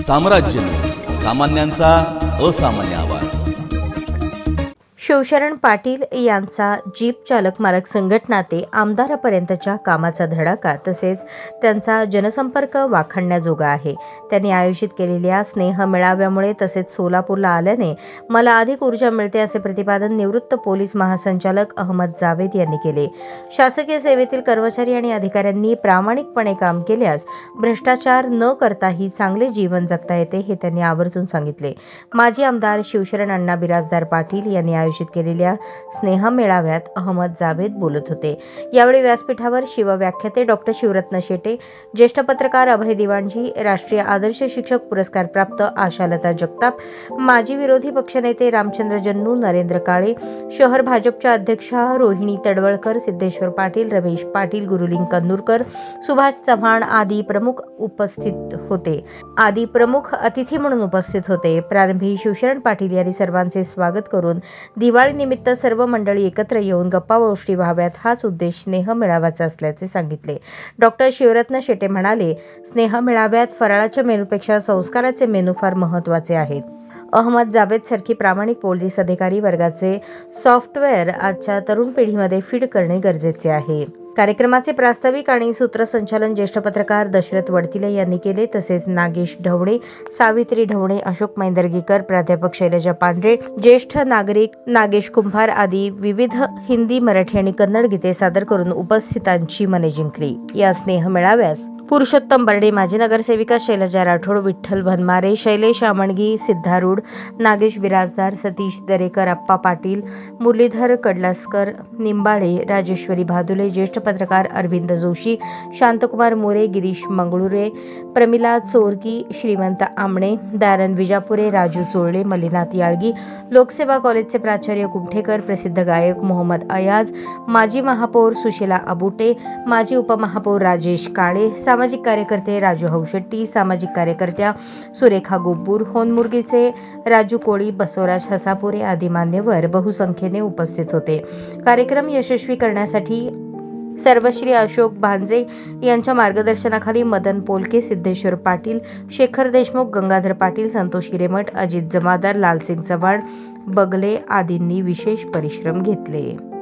साम्राज्य सामान्यांचा असामान्य आवाज। शिवशरण पाटील यांचा जीप चालक मालक संघटना ते आमदारापर्यंतच्या कामाचा धडाका तसेच त्यांचा जनसंपर्क वाखाणण्याजोगा आहे। त्यांनी आयोजित केलेल्या स्नेह मेळाव्यामुळे तसेच सोलापूरला आल्याने मला अधिक ऊर्जा मिळते असे प्रतिपादन निवृत्त पोलीस महासंचालक अहमद जावेद यांनी केले। शासकीय सेवेतील कर्मचारी आणि अधिकाऱ्यांनी प्रामाणिकपणे काम केल्यास भ्रष्टाचार न करताही चांगले जीवन जगता येते हे त्यांनी आवर्जून सांगितले। माजी आमदार शिवशरण अण्णा बिराजदार पाटील यांनी आयोजित केलेल्या स्नेह मेळाव्यात अहमद जावेद बोलत होते। यावेळी व्यासपीठावर शिवव्याख्याते डॉक्टर शिवरत्न शेटे, ज्येष्ठ पत्रकार अभय दिवाणजी, राष्ट्रीय आदर्श शिक्षक पुरस्कार प्राप्त आशालता जगताप, माजी विरोधी पक्षनेते रामचंद्र जन्नू, नरेंद्र काळे, शहर भाजपच्या अध्यक्षा रोहिणी तडवळकर, सिद्धेश्वर पाटील, रमेश पाटील, गुरुलिंग कन्नूरकर, सुभाष चव्हाण आदी प्रमुख अतिथी म्हणून उपस्थित होते। प्रारंभी शिवशरण पाटील यांनी सर्वांचे स्वागत करून दिवाळीनिमित्त सर्व मंडळी एकत्र येऊन गप्पा गोष्टी व्हाव्यात हाच उद्देश स्नेह मेळाव्याचा असल्याचे सांगितले। डॉक्टर शिवरत्न शेटे म्हणाले, स्नेह मेळाव्यात फराळाच्या मेनूपेक्षा संस्काराचे मेनू फार महत्त्वाचे आहेत। अहमद जावेद सारखी प्रामाणिक पोलीस अधिकारी वर्गाचे सॉफ्टवेअर आजच्या तरुण पिढीमध्ये फीड करणे गरजेचे आहे। कार्यक्रमाचे प्रास्ताविक आणि सूत्रसंचालन ज्येष्ठ पत्रकार दशरथ वडतिले यांनी केले। तसेच नागेश ढवणे, सावित्री ढवणे, अशोक मैंदर्गीकर, प्राध्यापक शैलजा पांढरे, ज्येष्ठ नागरिक नागेश कुंभार आदी विविध हिंदी, मराठी आणि कन्नड गीते सादर करून उपस्थितांची मने जिंकली। या स्नेह मेळाव्यास पुरुषोत्तम बर्डे, माजी नगरसेविका शैलजा राठोड, विठ्ठल भनमारे, शैलेश आमणगी, सिद्धारूढ, नागेश बिराजदार, सतीश दरेकर, अप्पा पाटील, मुरलीधर कडलासकर, निंबाळे, राजेश्वरी भादुले, ज्येष्ठ पत्रकार अरविंद जोशी, शांतकुमार मोरे, गिरीश मंगळुरे, प्रमिला चोरगी, श्रीमंत आमणे, दयानंद विजापुरे, राजू चोळले, मल्लीनाथ याळगी, लोकसेवा कॉलेजचे प्राचार्य कुमठेकर, प्रसिद्ध गायक मोहम्मद अयाज, माजी महापौर सुशीला अबुटे, माजी उपमहापौर राजेश काळे, सामाजिक कार्यकर्ते राजू हौशेट्टी, सामाजिक कार्यकर्त्या सुरेखा गोब्बूर, होनमुर्गीचे राजू कोळी, बसवराज हसापुरे आदी मान्यवर बहुसंख्येने उपस्थित होते। कार्यक्रम यशस्वी करण्यासाठी सर्वश्री अशोक भांजे यांच्या मार्गदर्शनाखाली मदन पोलके, सिद्धेश्वर पाटील, शेखर देशमुख, गंगाधर पाटील, संतोष हिरेमठ, अजित जमादार, लालसिंग चव्हाण, बगले आदींनी विशेष परिश्रम घेतले।